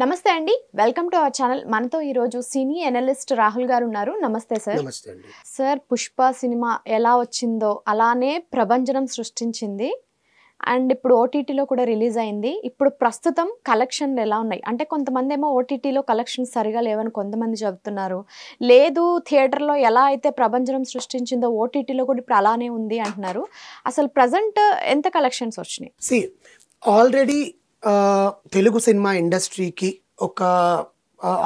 నమస్తే అండి, welcome to our channel. మనతో ఈరోజు సినీ అనలిస్ట్ రాహుల్ గారు ఉన్నారు. నమస్తే సార్. నమస్తే అండి. సార్, పుష్ప సినిమా ఎలా వచ్చిందో అలానే ప్రభంజనం సృష్టించింది. అండ్ ఇప్పుడు ఓటీటీలో కూడా రిలీజ్ అయింది. ఇప్పుడు ప్రస్తుతం కలెక్షన్లు ఎలా ఉన్నాయి అంటే, కొంతమంది ఏమో ఓటీటీలో కలెక్షన్స్ సరిగా లేవని కొంతమంది చెబుతున్నారు. లేదు, థియేటర్లో ఎలా అయితే ప్రభంజనం సృష్టించిందో ఓటీటీలో కూడా ఇప్పుడు అలానే ఉంది అంటున్నారు. అసలు ప్రజెంట్ ఎంత కలెక్షన్స్ వచ్చినాయి? ఆల్రెడీ తెలుగు సినిమా ఇండస్ట్రీకి ఒక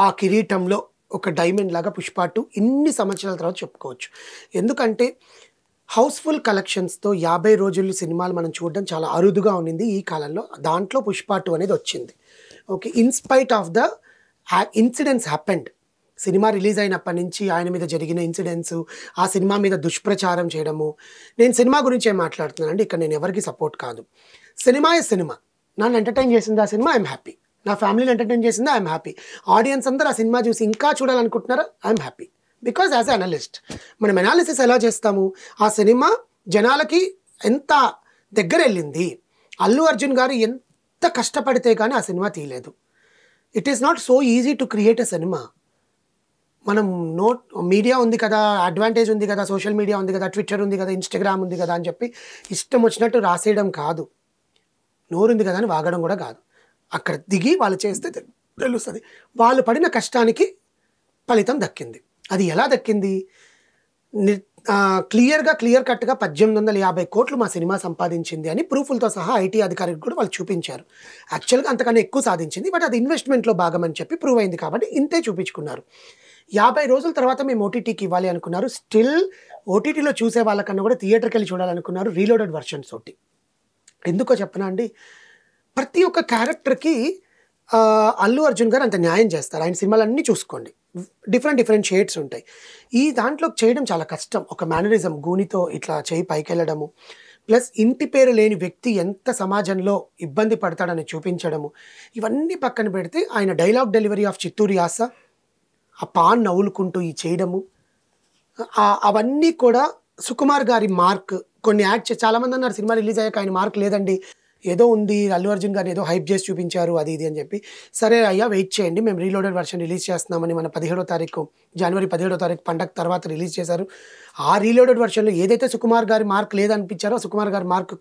ఆ కిరీటంలో ఒక డైమండ్ లాగా పుష్ప 2 ఇన్ని సంవత్సరాల తర్వాత చెప్పుకోవచ్చు. ఎందుకంటే హౌస్ఫుల్ కలెక్షన్స్తో 50 రోజులు సినిమాలు మనం చూడడం చాలా అరుదుగా ఉండింది ఈ కాలంలో. దాంట్లో పుష్ప 2 అనేది వచ్చింది. Okay, in spite of the incidents happened. Cinema release అయినప్పటి నుంచి ఆయన మీద జరిగిన ఇన్సిడెంట్స్, ఆ సినిమా మీద దుష్ప్రచారం చేయడము. నేను సినిమా గురించి ఏం మాట్లాడుతున్నానండి, ఇక్కడ నేను ఎవరికి సపోర్ట్ కాదు. సినిమా నన్ను ఎంటర్టైన్ చేసింది ఆ సినిమా, ఐఎమ్ హ్యాపీ. నా ఫ్యామిలీని ఎంటర్టైన్ చేసింది, ఐఎమ్ హ్యాపీ. ఆడియన్స్ అందరూ ఆ సినిమా చూసి ఇంకా చూడాలనుకుంటున్నారా, I'm happy. Because as a analyst మనం అనాలిసిస్ ఎలా చేస్తాము, ఆ సినిమా జనాలకి ఎంత దగ్గర వెళ్ళింది, అల్లు అర్జున్ గారు ఎంత కష్టపడితే కానీ ఆ సినిమా తీయలేదు. It is not so easy to create a cinema. మనం మీడియా ఉంది కదా, అడ్వాంటేజ్ ఉంది కదా, సోషల్ మీడియా ఉంది కదా, ట్విట్టర్ ఉంది కదా, ఇన్స్టాగ్రామ్ ఉంది కదా అని చెప్పి ఇష్టం వచ్చినట్టు రాసేయడం కాదు, నోరుంది కదా అని వాగడం కూడా కాదు. అక్కడ దిగి వాళ్ళు చేస్తే తెలుస్తుంది. వాళ్ళు పడిన కష్టానికి ఫలితం దక్కింది. అది ఎలా దక్కింది? క్లియర్ కట్గా 1850 కోట్లు మా సినిమా సంపాదించింది అని ప్రూఫ్లతో సహా ఐటీ అధికారికి కూడా వాళ్ళు చూపించారు. యాక్చువల్గా అంతకన్నా ఎక్కువ సాధించింది, బట్ అది ఇన్వెస్ట్మెంట్లో భాగమని చెప్పి ప్రూవ్ అయింది కాబట్టి ఇంతే చూపించుకున్నారు. 50 రోజుల తర్వాత మేము ఓటీటీకి ఇవ్వాలి అనుకున్నారు. స్టిల్ ఓటీటీలో చూసే వాళ్ళకన్నా కూడా థియేటర్కి వెళ్ళి చూడాలనుకున్నారు రీలోడెడ్ వర్షన్స్ తోటి. ఎందుకో చెప్పనా అండి, ప్రతి ఒక్క క్యారెక్టర్కి అల్లు అర్జున్ గారు అంత న్యాయం చేస్తారు. ఆయన సినిమాలన్నీ చూసుకోండి, డిఫరెంట్ షేడ్స్ ఉంటాయి. ఈ దాంట్లో చేయడం చాలా కష్టం. ఒక మేనరిజం, గూనితో ఇట్లా చేయి పైకి వెళ్ళడము, ప్లస్ ఇంటి పేరు లేని వ్యక్తి ఎంత సమాజంలో ఇబ్బంది పడతాడని చూపించడము, ఇవన్నీ పక్కన పెడితే ఆయన డైలాగ్ డెలివరీ ఆఫ్ చిత్తూరు యాస, ఆ పాన్ నవ్వులుకుంటూ ఈ చేయడము, అవన్నీ కూడా సుకుమార్ గారి మార్క్. కొన్ని యాడ్ చాలామంది అన్నారు సినిమా రిలీజ్ అయ్యాక ఆయన మార్క్ లేదండి, ఏదో ఉంది, అల్లు అర్జున్ గారిని ఏదో హైప్ చేసి చూపించారు అది ఇది అని చెప్పి. సరే అయ్యా, వెయిట్ చేయండి, మేము రీలోడెడ్ వర్షన్ రిలీజ్ చేస్తున్నామని మన జనవరి 17వ తారీఖు పండగ తర్వాత రిలీజ్ చేశారు. ఆ రీలోడెడ్ వర్షన్లో ఏదైతే సుకుమార్ గారి మార్క్ లేదనిపించారో సుకుమార్ గారి మార్క్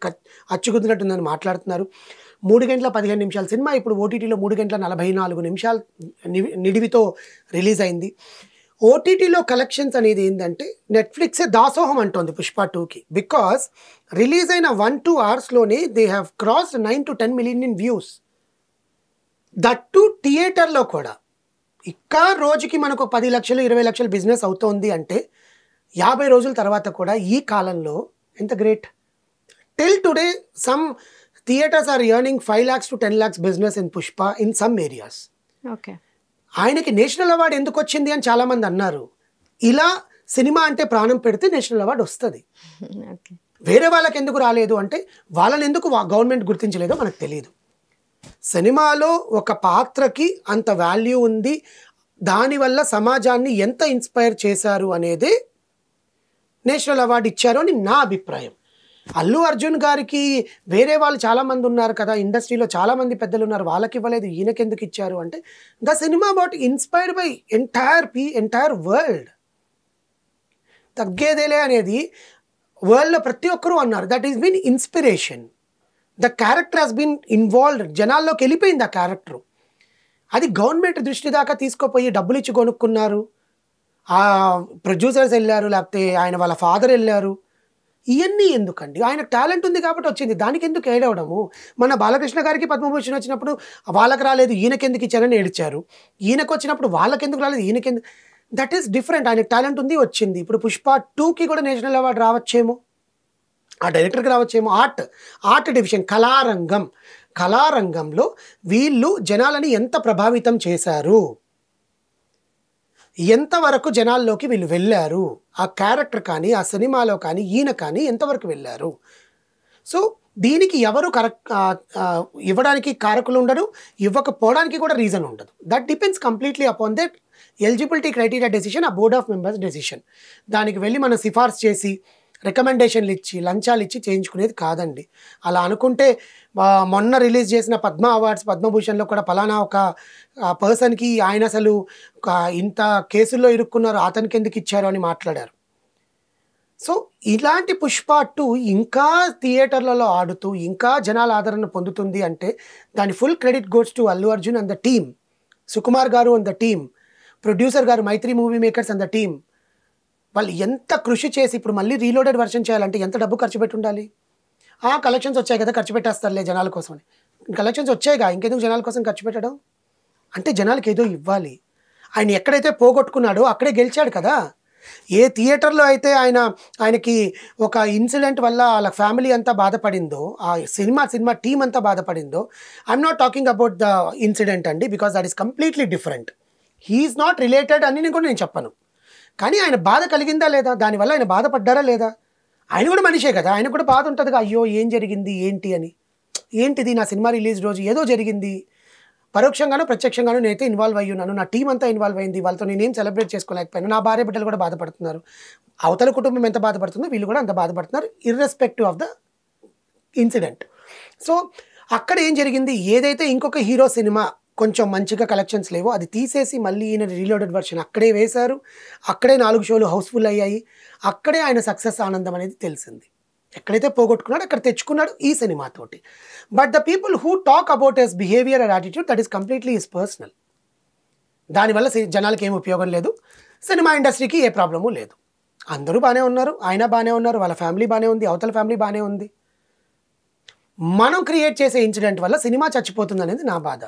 అచ్చుకుతున్నట్టుందని మాట్లాడుతున్నారు. 3 గంటల 15 నిమిషాల సినిమా ఇప్పుడు ఓటీటీలో 3 గంటల 44 నిమిషాలు నిడివితో రిలీజ్ అయింది. ఓటీటీలో కలెక్షన్స్ అనేది ఏంటంటే నెట్ఫ్లిక్సే దాసోహం అంటోంది పుష్ప 2కి. బికాస్ రిలీజ్ అయిన 1-2 అవర్స్లోనే they have crossed 9 to 10 million in views. That too థియేటర్లో కూడా. ఇంకా రోజుకి మనకు 10 లక్షలు 20 లక్షలు బిజినెస్ అవుతోంది అంటే 50 రోజుల తర్వాత కూడా ఈ కాలంలో ఎంత great. Till today some theatres are earning 5 lakhs to 10 lakhs business in Pushpa in some areas. Okay, ఆయనకి నేషనల్ అవార్డు ఎందుకు వచ్చింది అని చాలామంది అన్నారు. ఇలా సినిమా అంటే ప్రాణం పెడితే నేషనల్ అవార్డు వస్తుంది. వేరే వాళ్ళకి ఎందుకు రాలేదు అంటే వాళ్ళని ఎందుకు గవర్నమెంట్ గుర్తించలేదో మనకు తెలియదు. సినిమాలో ఒక పాత్రకి అంత వాల్యూ ఉంది, దానివల్ల సమాజాన్ని ఎంత ఇన్స్పైర్ చేశారు అనేది నేషనల్ అవార్డు ఇచ్చారు అని నా అభిప్రాయం. అల్లు అర్జున్ గారికి వేరే వాళ్ళు చాలామంది ఉన్నారు కదా, ఇండస్ట్రీలో చాలామంది పెద్దలు ఉన్నారు, వాళ్ళకి ఇవ్వలేదు, ఈయనకి ఎందుకు ఇచ్చారు అంటే the cinema about inspired by entire world. తగ్గేదేలే అనేది వరల్డ్లో ప్రతి ఒక్కరూ అన్నారు. That is been inspiration. The character has been involved, జనాల్లోకి వెళ్ళిపోయింది ఆ క్యారెక్టరు. అది గవర్నమెంట్ దృష్టి దాకా తీసుకుపోయి డబ్బులు ఇచ్చి కొనుక్కున్నారు. ఆ ప్రొడ్యూసర్స్ వెళ్ళారు, లేకపోతే ఆయన వాళ్ళ ఫాదర్ వెళ్ళారు. ఇవన్నీ ఎందుకండి? ఆయన టాలెంట్ ఉంది కాబట్టి వచ్చింది, దానికి ఎందుకు ఏడవడము? మన బాలకృష్ణ గారికి పద్మభూషణ్ వచ్చినప్పుడు వాళ్ళకి రాలేదు, ఈయనకెందుకు ఇచ్చారని ఏడిచారు. ఈయనకు వచ్చినప్పుడు వాళ్ళకెందుకు రాలేదు, ఈయనకెందుకు. That is different. ఆయనకు టాలెంట్ ఉంది, వచ్చింది. ఇప్పుడు పుష్ప 2కి కూడా నేషనల్ అవార్డు రావచ్చేమో, ఆ డైరెక్టర్కి రావచ్చేమో. ఆర్ట్ డివిజన్, కళారంగంలో వీళ్ళు జనాలని ఎంత ప్రభావితం చేశారు, ఎంతవరకు జనాల్లోకి వీళ్ళు వెళ్ళారు, ఆ క్యారెక్టర్ కానీ ఆ సినిమాలో కానీ ఈయన కానీ ఎంతవరకు వెళ్ళారు. సో దీనికి ఎవరు ఇవ్వడానికి కారకులు ఉండరు, ఇవ్వకపోవడానికి కూడా రీజన్ ఉండదు. That depends completely upon that eligibility criteria decision, ఆ బోర్డ్ ఆఫ్ మెంబర్స్ డెసిషన్. దానికి వెళ్ళి మనం సిఫార్సు చేసి రికమెండేషన్లు ఇచ్చి లంచాలు ఇచ్చి చేయించుకునేది కాదండి. అలా అనుకుంటే మొన్న రిలీజ్ చేసిన పద్మ అవార్డ్స్ పద్మభూషణ్లో కూడా పలానా ఒక పర్సన్కి ఆయన అసలు ఇంత కేసుల్లో ఇరుక్కున్నారు అతనికి ఎందుకు ఇచ్చారు అని మాట్లాడారు. సో ఇలాంటి పుష్ప 2 ఇంకా థియేటర్లలో ఆడుతూ ఇంకా జనాల ఆదరణ పొందుతుంది అంటే దాని full credit goes to Allu Arjun and the team, Sukumar గారు అండ్ ద టీమ్, ప్రొడ్యూసర్ గారు Mythri Movie Makers and the team. వాళ్ళు ఎంత కృషి చేసి ఇప్పుడు మళ్ళీ రీలోడెడ్ వర్షన్ చేయాలంటే ఎంత డబ్బు ఖర్చు పెట్టి ఉండాలి. కలెక్షన్స్ వచ్చాయి కదా ఖర్చు పెట్టేస్తారులే జనాల కోసం. కలెక్షన్స్ వచ్చాయిగా ఇంకెందుకు జనాల కోసం ఖర్చు పెట్టడం. అంటే జనాలకి ఏదో ఇవ్వాలి. ఆయన ఎక్కడైతే పోగొట్టుకున్నాడో అక్కడే గెలిచాడు కదా. ఏ థియేటర్లో అయితే ఆయనకి ఒక ఇన్సిడెంట్ వల్ల వాళ్ళ ఫ్యామిలీ అంతా బాధపడిందో, ఆ సినిమా టీం అంతా బాధపడిందో, I'm not talking about the incident అండి, because that is completely different. He is not related అని కూడా నేను చెప్పను. కానీ ఆయన బాధ కలిగిందా లేదా, దానివల్ల ఆయన బాధపడ్డారా లేదా, ఆయన కూడా మనిషే కదా, ఆయన కూడా బాధ ఉంటుందిగా, అయ్యో ఏం జరిగింది ఏంటి అని. ఏంటిది నా సినిమా రిలీజ్ రోజు ఏదో జరిగింది, పరోక్షంగానో ప్రత్యక్షంగానో నేనైతే ఇన్వాల్వ్ అయ్యి ఉన్నాను, నా టీం అంతా ఇన్వాల్వ్ అయింది, వాళ్ళతో నేనేం సెలబ్రేట్ చేసుకోలేకపోయాను, నా భార్య బిడ్డలు కూడా బాధపడుతున్నారు, అవతల కుటుంబం ఎంత బాధపడుతుందో వీళ్ళు కూడా అంత బాధపడుతున్నారు, irrespective of the incident. So అక్కడ ఏం జరిగింది, ఏదైతే ఇంకొక హీరో సినిమా కొంచెం మంచిగా కలెక్షన్స్ లేవో అది తీసేసి మళ్ళీ ఈయన రీలోడెడ్ వర్షన్ అక్కడే వేశారు, అక్కడే 4 షోలు హౌస్ఫుల్ అయ్యాయి, అక్కడే ఆయన సక్సెస్ ఆనందం అనేది తెలిసింది. ఎక్కడైతే పోగొట్టుకున్నాడు అక్కడ తెచ్చుకున్నాడు ఈ సినిమాతోటి. But the people who talk about his behaviour and attitude that is completely his personal. దానివల్ల జనాలకి ఏం ఉపయోగం లేదు, సినిమా ఇండస్ట్రీకి ఏ ప్రాబ్లము లేదు, అందరూ బాగానే ఉన్నారు, ఆయన బాగానే ఉన్నారు, వాళ్ళ ఫ్యామిలీ బాగానే ఉంది, అవతల ఫ్యామిలీ బాగానే ఉంది. మనం క్రియేట్ చేసే ఇన్సిడెంట్ వల్ల సినిమా చచ్చిపోతుంది అనేది నా బాధ.